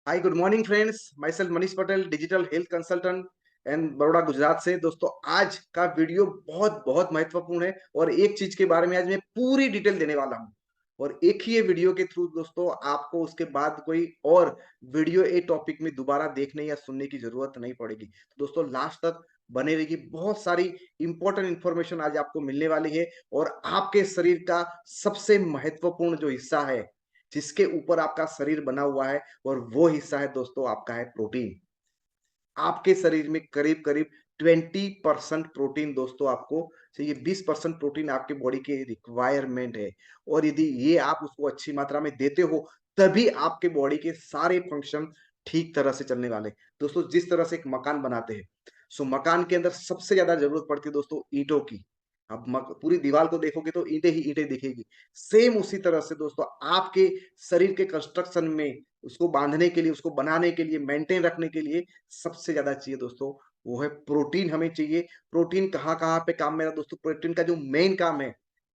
Hi good morning friends, my self Manish Patel, digital health consultant and Baroda Gujarat से। दोस्तों आज का वीडियो बहुत बहुत महत्वपूर्ण है और एक चीज के बारे में आज मैं पूरी डिटेल देने वाला हूं। और एक ही ये वीडियो के थ्रू दोस्तों आपको उसके बाद कोई और वीडियो ए टॉपिक में दोबारा देखने या सुनने की जरूरत नहीं पड़ेगी। तो दोस्तों लास्ट तक बने रहेगी, बहुत सारी इंपॉर्टेंट इंफॉर्मेशन आज आपको मिलने वाली है। और आपके शरीर का सबसे महत्वपूर्ण जो हिस्सा है, जिसके ऊपर आपका शरीर बना हुआ है, और वो हिस्सा है दोस्तों आपका है प्रोटीन। आपके शरीर में करीब करीब 20% प्रोटीन दोस्तों आपको चाहिए। 20% प्रोटीन आपके बॉडी के रिक्वायरमेंट है। और यदि ये आप उसको अच्छी मात्रा में देते हो, तभी आपके बॉडी के सारे फंक्शन ठीक तरह से चलने वाले। दोस्तों जिस तरह से एक मकान बनाते हैं, सो मकान के अंदर सबसे ज्यादा जरूरत पड़ती है दोस्तों ईंटों की। आप पूरी दीवार को देखोगे तो ईंटें ही ईंटें दिखेगी। सेम उसी तरह से दोस्तों आपके शरीर के कंस्ट्रक्शन में, उसको बांधने के लिए, उसको बनाने के लिए, मेंटेन रखने के लिए सबसे ज्यादा चाहिए दोस्तों, वो है प्रोटीन। हमें चाहिए प्रोटीन। कहाँ कहाँ पे काम में है दोस्तों? प्रोटीन का जो मेन काम है,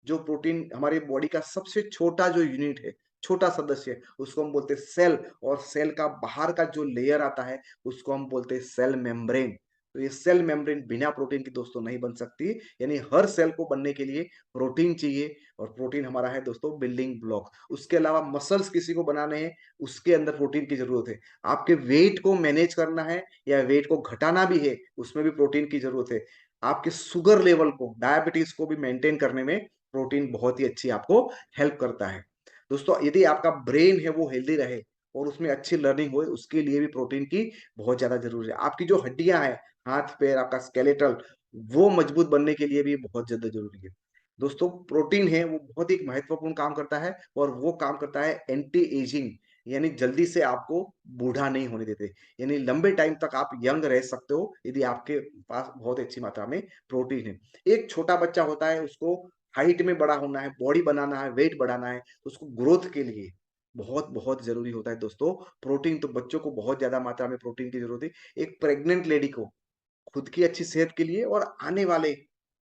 जो प्रोटीन हमारे बॉडी का सबसे छोटा जो यूनिट है, छोटा सदस्य है, उसको हम बोलते हैं सेल। और सेल का बाहर का जो लेयर आता है, उसको हम बोलते हैं सेल मेम्ब्रेन। तो ये सेल मेम्ब्रेन बिना प्रोटीन की दोस्तों नहीं बन सकती। यानी हर सेल को बनने के लिए प्रोटीन चाहिए। और प्रोटीन हमारा है दोस्तों बिल्डिंग ब्लॉक। उसके अलावा मसल्स किसी को बनाने हैं, उसके अंदर प्रोटीन की जरूरत है। आपके वेट को मैनेज करना है या वेट को घटाना भी है, उसमें भी प्रोटीन की जरूरत है। आपके शुगर लेवल को, डायबिटीज को भी मेंटेन करने में प्रोटीन बहुत ही अच्छी आपको हेल्प करता है। दोस्तों यदि आपका ब्रेन है वो हेल्दी रहे और उसमें अच्छी लर्निंग हो, उसके लिए भी प्रोटीन की बहुत ज्यादा जरूरी है। आपकी जो हड्डियां हैं, हाथ पैर, आपका स्केलेटल, वो मजबूत बनने के लिए भी बहुत ज्यादा जरूरी है। दोस्तों प्रोटीन है वो बहुत ही महत्वपूर्ण काम करता है, और वो काम करता है एंटी एजिंग। यानी जल्दी से आपको बूढ़ा नहीं होने देते। यानी लंबे टाइम तक आप यंग रह सकते हो यदि आपके पास बहुत अच्छी मात्रा में प्रोटीन है। एक छोटा बच्चा होता है, उसको हाइट में बड़ा होना है, बॉडी बनाना है, वेट बढ़ाना है, तो उसको ग्रोथ के लिए बहुत बहुत जरूरी होता है दोस्तों प्रोटीन। तो बच्चों को बहुत ज्यादा मात्रा में प्रोटीन की जरूरत है। एक प्रेग्नेंट लेडी को खुद की अच्छी सेहत के लिए, और आने वाले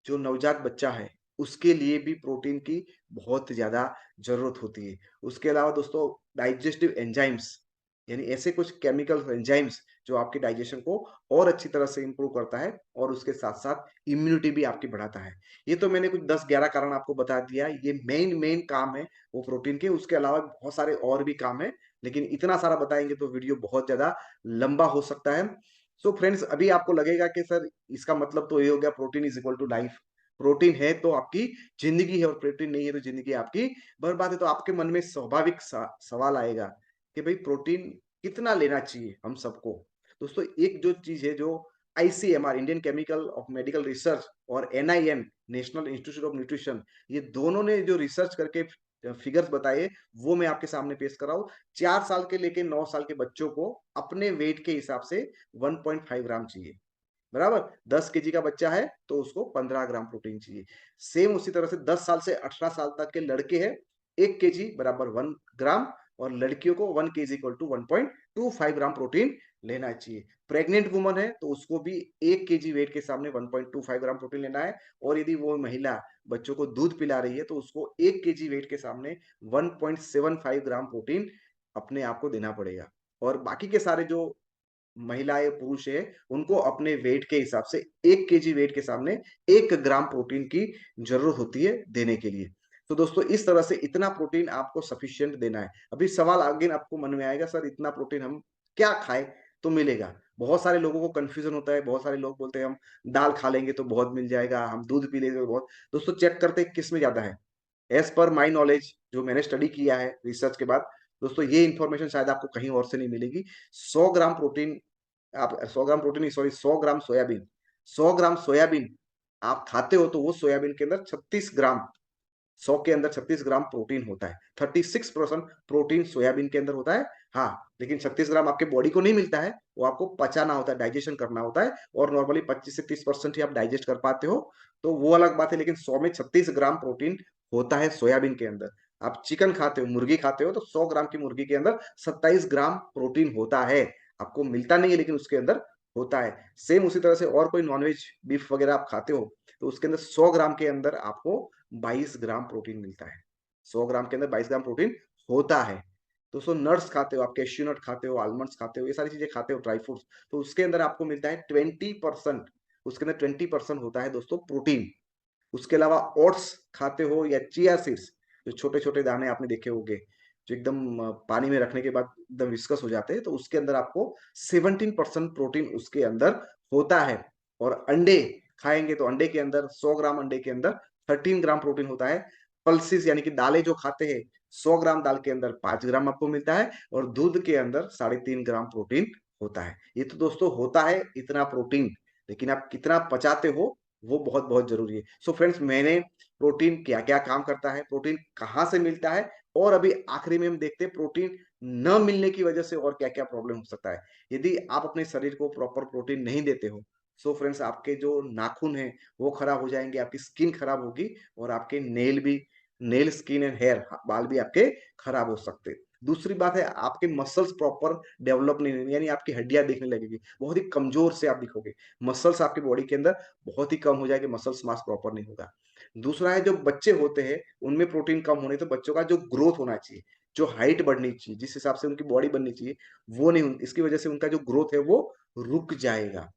जो नवजात बच्चा है उसके लिए भी प्रोटीन की बहुत ज्यादा जरूरत होती है। उसके अलावा दोस्तों डाइजेस्टिव एंजाइम्स, यानी ऐसे कुछ केमिकल एंजाइम्स जो आपके डाइजेशन को और अच्छी तरह से इंप्रूव करता है, और उसके साथ साथ इम्यूनिटी भी आपकी बढ़ाता है। ये तो मैंने कुछ 10-11 कारण आपको बता दिया। ये मेन मेन काम है वो प्रोटीन के। उसके अलावा बहुत सारे और भी काम है, लेकिन इतना सारा बताएंगे तो वीडियो बहुत ज्यादा लंबा हो सकता है। सो फ्रेंड्स, अभी आपको लगेगा कि सर इसका मतलब तो ये हो गया protein is equal to life. Protein है तो आपकी जिंदगी है, और प्रोटीन नहीं है तो जिंदगी आपकी बर्बाद है। तो आपके मन में स्वाभाविक सवाल आएगा कि भाई प्रोटीन कितना लेना चाहिए हम सबको। दोस्तों एक जो चीज है, जो ICMR, Indian chemical of medical research, और NIN, national institute of nutrition, ये दोनों ने जो रिसर्च करके फिगर्स बताए, वो मैं आपके सामने पेश कर रहा हूँ। 4 साल के लेके 9 साल के बच्चों को अपने वेट के हिसाब से 1.5 ग्राम चाहिए। बराबर, 10 केजी का बच्चा है तो उसको 15 ग्राम प्रोटीन चाहिए। सेम उसी तरह से 10 साल से 18 साल तक के लड़के हैं, 1 केजी बराबर 1 ग्राम, और लड़कियों को 1 KG equal to 1.25 gram protein लेना चाहिए। प्रेग्नेंट वुमन है तो उसको भी 1 केजी वेट के सामने 1.25 ग्राम प्रोटीन लेना है। और यदि वो महिला बच्चों को दूध पिला रही है तो उसको 1 केजी वेट के सामने 1.75 ग्राम प्रोटीन अपने आप को देना पड़ेगा। और बाकी के सारे जो महिलाएं पुरुष है, उनको अपने वेट के हिसाब से 1 केजी वेट के सामने 1 ग्राम प्रोटीन की जरूरत होती है देने के लिए। तो दोस्तों इस तरह से इतना प्रोटीन आपको सफिशियंट देना है। अभी सवाल आगे आपको मन में आएगा, सर इतना प्रोटीन हम क्या खाएं तो मिलेगा? बहुत सारे लोगों को कंफ्यूजन होता है। बहुत सारे लोग बोलते हैं हम दाल खा लेंगे तो बहुत मिल जाएगा, हम दूध पी लेंगे तो बहुत। दोस्तों चेक करते हैं किस में ज्यादा है। एज पर माई नॉलेज, जो मैंने स्टडी किया है रिसर्च के बाद, दोस्तों ये इंफॉर्मेशन शायद आपको कहीं और से नहीं मिलेगी। 100 ग्राम प्रोटीन, आप 100 ग्राम प्रोटीन नहीं, सॉरी, 100 ग्राम सोयाबीन, 100 ग्राम सोयाबीन आप खाते हो तो वो सोयाबीन के अंदर 36 ग्राम, 100 के अंदर 36 ग्राम प्रोटीन होता है। 36% प्रोटीन सोयाबीन के अंदर होता है। हाँ, लेकिन 36 ग्राम आपके बॉडी को नहीं मिलता है, वो आपको पचाना होता है, डाइजेशन करना होता है। और नॉर्मली 25 से 30% ही आप डाइजेस्ट कर पाते हो, तो वो अलग बात है। लेकिन 100 में 36 ग्राम प्रोटीन होता है सोयाबीन के अंदर। आप चिकन खाते हो, मुर्गी खाते हो, तो 100 ग्राम की मुर्गी के अंदर 27 ग्राम प्रोटीन होता है। आपको मिलता नहीं है लेकिन उसके अंदर होता है। सेम उसी तरह से और कोई नॉनवेज, बीफ वगैरह आप खाते हो, तो उसके अंदर 100 ग्राम के अंदर आपको 22 ग्राम प्रोटीन मिलता है। 100 ग्राम के अंदर 22 ग्राम प्रोटीन होता है। दोस्तों नट्स खाते हो, आप कैश्यू नट खाते हो, आलमंड्स खाते हो, ये सारी चीज़ें खाते हो, ड्राई फ्रूट्स, तो उसके अंदर आपको मिलता है 20%, उसके अंदर 20% होता है दोस्तों प्रोटीन। उसके अलावा ओट्स खाते हो या चिया सीड्स, जो छोटे-छोटे दाने आपने देखे होंगे, जो एकदम पानी में रखने के बाद एकदम विस्कस हो जाते हैं, तो उसके अंदर आपको 17% प्रोटीन उसके अंदर होता है। और अंडे खाएँगे तो अंडे के अंदर 100 ग्राम अंडे के अंदर 13 ग्राम प्रोटीन होता है। पल्सेस यानी कि दालें जो खाते हैं, 100 ग्राम दाल के अंदर 5 ग्राम आपको मिलता है और दूध के अंदर 3.5 ग्राम प्रोटीन होता है। ये तो दोस्तों होता है इतना प्रोटीन, लेकिन आप कितना पचाते हो वो बहुत-बहुत ज़रूरी है। सो फ्रेंड्स, मैंने प्रोटीन क्या-क्या काम करता है, प्रोटीन कहाँ से मिलता है और अभी आखिरी में हम देखते हैं प्रोटीन न मिलने की वजह से और क्या-क्या प्रॉब्लम हो सकता है। यदि आप अपने शरीर को प्रॉपर प्रोटीन नहीं देते हो, सो फ्रेंड्स आपके जो नाखून हैं वो खराब हो जाएँगे, आपकी स्किन खराब होगी और आपके नेल, स्किन एंड हेयर बाल भी आपके खराब हो सकते हैं। दूसरी बात है, आपके मसल्स प्रॉपर डेवलप नहीं होंगे, यानी आपकी हड्डियाँ दिखने लगेगी, बहुत ही कमज़ोर से आप दिखोगे। मसल्स आपकी बॉडी के अंदर बहुत ही कम हो जाएगी, मसल्स मास प्रॉपर नहीं होगा। दूसरा है, जो बच्चे होते हैं उनमें प्रोटीन कम होने, तो बच्चों का जो ग्रोथ होना चाहिए, जो हाइट बढ़नी चाहिए, जिस हिसाब से उनकी बॉडी बननी चाहिए, वो नहीं इसकी वजह से उनका जो ग्रोथ है वो रुक जाएगा।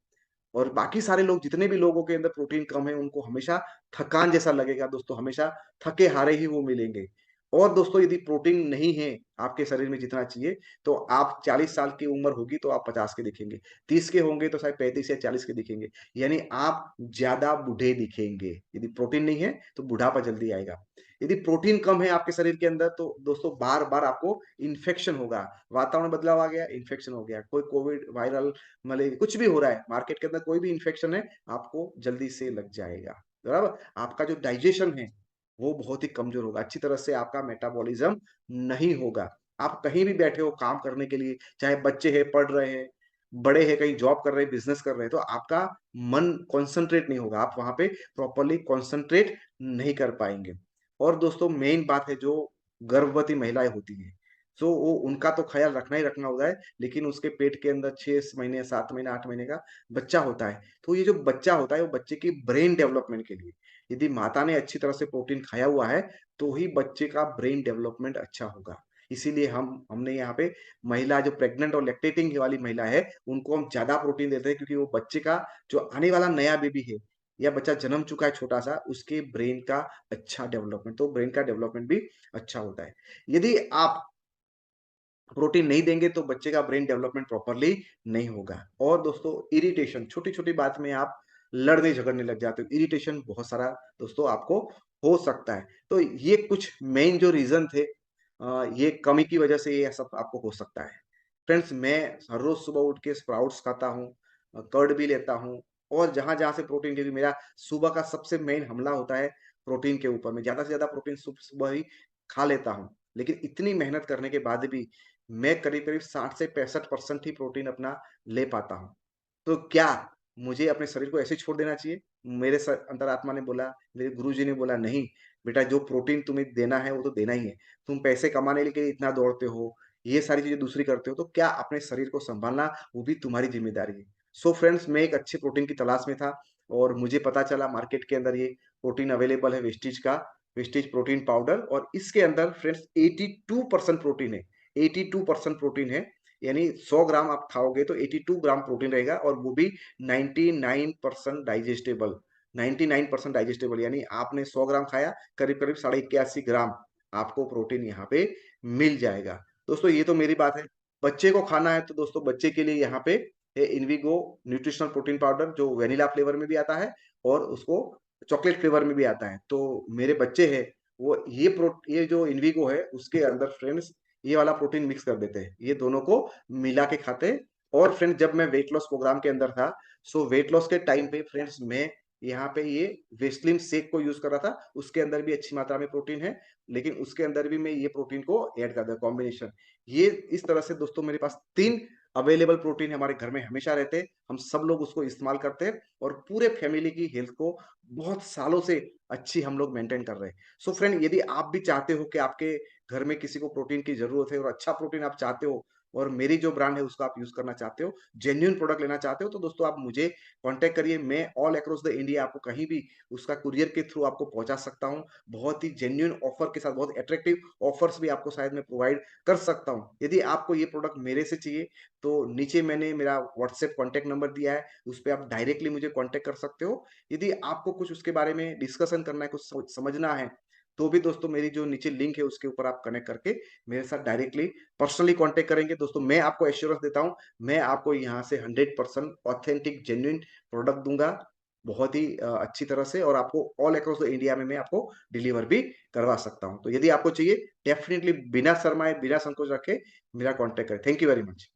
और बाकी सारे लोग, जितने भी लोगों के अंदर प्रोटीन कम है, उनको हमेशा थकान जैसा लगेगा दोस्तों, हमेशा थके-हारे ही वो मिलेंगे। और दोस्तों, यदि प्रोटीन नहीं है आपके शरीर में जितना चाहिए, तो आप 40 साल की उम्र होगी तो आप 50 के दिखेंगे, 30 के होंगे तो शायद 35 या 40 के दिखेंगे, यानी आप ज़्यादा बूढ़े दिखेंगे। यदि प्रोटीन नहीं है, तो बुढ़ापा जल्दी आएगा। यदि प्रोटीन कम है आपके शरीर के अंदर, तो दोस्तों बार-बार आपको इन्फेक्शन होगा, वातावरण में बदलाव आ गया, इन्फेक्शन हो गया, कोई कोविड, वायरल, मलेरिया कुछ भी हो रहा है, मार्केट के अंदर कोई भी इन्फेक्शन है, आपको जल्दी से लग जाएगा, बराबर? आपका जो डाइजेशन है, वो बहुत ही कमज़ोर होगा, अच्छी तरह से आपका मेटाबॉलिज़्म नहीं होगा। आप कहीं भी बैठे हो काम करने के लिए, चाहे बच्चे हैं, पढ़ रहे हैं, बड़े हैं, कहीं जॉब कर रहे हैं, बिज़नेस कर रहे हैं, तो आपका मन कॉन्संट्रेट नहीं होगा, आप वहाँ पे प्रॉपर्ली कॉन्संट्रेट नहीं कर पाएँगे। और दोस्तों मेन बात है, जो गर्भवती महिलाएँ होती हैं, सो वो उनका तो ख़्याल रखना ही रखना होता है, लेकिन उसके पेट के अंदर 6 महीने, 7 महीने, 8 महीने का बच्चा होता है। तो ये जो बच्चा होता है, वो बच्चे की ब्रेन डेवलपमेंट के लिए, यदि माता ने अच्छी तरह से प्रोटीन खाया हुआ है, तो ही बच्चे का ब्रेन डेवलपमेंट अच्छा होगा। इसीलिए हमने यहाँ पे महिला जो प्रेग्नेंट और लैक्टेटिंग वाली महिला है, उनको हम ज़्यादा प्रोटीन देते हैं, क्योंकि वो बच्चे का जो आने वाला नया बेबी है या बच्चा जन्म चुका है छोटा-सा, उसके ब्रेन का अच्छा डेवलपमेंट, तो ब्रेन का डेवलपमेंट भी अच्छा होता है। यदि आप प्रोटीन नहीं देंगे, तो बच्चे का ब्रेन डेवलपमेंट प्रॉपरली नहीं होगा। और दोस्तों इरिटेशन, छोटी-छोटी बात में आप लड़ने झगड़ने लग जाते हो। इरिटेशन बहुत सारा दोस्तों आपको हो सकता है। तो ये कुछ मेन जो रीज़न थे, ये कमी की वजह से ये सब आपको हो सकता है। फ्रेंड्स, मैं हर रोज़ सुबह उठ के स्प्राउट्स खाता हूँ, कर्ड भी लेता हूँ और जहाँ-जहाँ से प्रोटीन, क्योंकि मेरा सुबह का सबसे मेन हमला होता है प्रोटीन के ऊपर। मैं ज़्यादा से ज़्यादा प्रोटीन सुबह ही खा लेता हूँ। लेकिन इतनी मेहनत करने के बाद भी मैं करीब-करीब 60 से 65% ही प्रोटीन अपना ले पाता हूँ। तो क्या मुझे अपने शरीर को ऐसे ही छोड़ देना चाहिए? मेरे अंतरात्मा ने बोला, मेरे गुरुजी ने बोला, नहीं बेटा, जो प्रोटीन तुम्हें देना है वो तो देना ही है। तुम पैसे कमाने के लिए इतना दौड़ते हो, ये सारी चीज़ें दूसरी करते हो, तो क्या अपने शरीर को सँभालना वो भी तुम्हारी ज़िम्मेदारी है। सो फ्रेंड्स, मैं एक अच्छे प्रोटीन की तलाश में था और मुझे पता चला मार्केट के अंदर ये प्रोटीन अवेलेबल है, वेस्टीज का, वेस्टीज प्रोटीन पाउडर, और इसके अंदर फ्रेंड्स 82% प्रोटीन है। 82% प्रोटीन है, यानी 100 ग्राम आप खाओगे तो 82 ग्राम प्रोटीन रहेगा और वो भी 99% डाइजेस्टेबल। 99% डाइजेस्टेबल, यानी आपने 100 ग्राम खाया, करीब-करीब 81.5 ग्राम आपको प्रोटीन यहाँ पे मिल जाएगा। दोस्तों ये तो मेरी बात है। बच्चे को खाना है तो दोस्तों बच्चे के लिए यहाँ पे है इन्विगो न्यूट्रिशनल प्रोटीन पाउडर, जो वेनिला फ्लेवर में भी आता है और उसको चॉकलेट फ्लेवर में भी आता है। तो मेरे बच्चे हैं, वो ये जो इन्विगो है उसके अंदर फ्रेंड्स ये वाला प्रोटीन मिक्स कर देते हैं। ये दोनों को मिला के खाते हैं। और फ्रेंड्स, जब मैं वेट लॉस प्रोग्राम के अंदर था, सो वेट लॉस के टाइम पे फ्रेंड्स मैं यहाँ पे ये वेस्लिन शेक को यूज़ कर रहा था। उसके अंदर भी अच्छी मात्रा में प्रोटीन है, लेकिन उसके अंदर भी मैं ये प्रोटीन को ऐड कर दिया, कॉम्बिनेशन। ये इस तरह से दोस्तों मेरे पास 3 अवेलेबल प्रोटीन हमारे घर में हमेशा रहते हैं। हम सब लोग उसको इस्तेमाल करते हैं और पूरे फैमिली की हेल्थ को बहुत सालों से अच्छी हम लोग मेंटेन कर रहे हैं। सो फ्रेंड, यदि आप भी चाहते हो कि आपके घर में किसी को प्रोटीन की ज़रूरत है और अच्छा प्रोटीन आप चाहते हो, और मेरी जो ब्रांड है उसका आप यूज़ करना चाहते हो, जेन्युइन प्रोडक्ट लेना चाहते हो, तो दोस्तों आप मुझे कॉन्टैक्ट करिए। मैं ऑल अक्रॉस द इंडिया आपको कहीं भी उसका कुरियर के थ्रू आपको पहुँचा सकता हूँ। बहुत ही जेन्युइन ऑफर के साथ, बहुत अट्रैक्टिव ऑफर्स भी आपको शायद मैं प्रोवाइड कर सकता हूँ। यदि आपको ये प्रोडक्ट मेरे से चाहिए, तो नीचे मैंने मेरा व्हाट्सएप कॉन्टैक्ट नंबर दिया है, उस पे आप डायरेक्टली मुझे कॉन्टैक्ट कर सकते हो। यदि आपको कुछ उसके बारे में डिस्कशन करना है, कुछ समझना है, तो भी दोस्तों मेरी जो नीचे लिंक है उसके ऊपर आप कनेक्ट करके मेरे साथ डायरेक्टली पर्सनली कॉन्टैक्ट करेंगे। दोस्तों मैं आपको एश्योरेंस देता हूँ, मैं आपको यहाँ से 100% ऑथेंटिक जेन्युइन प्रोडक्ट दूँगा, बहुत ही अच्छी तरह से, और आपको ऑल अक्रॉस द इंडिया में मैं आपको डिलीवर भी करवा सकता हूँ। तो यदि आपको चाहिए, डेफिनिटली बिना शर्माए, बिना संकोच रखे मेरा कॉन्टैक्ट करें। Thank you very much.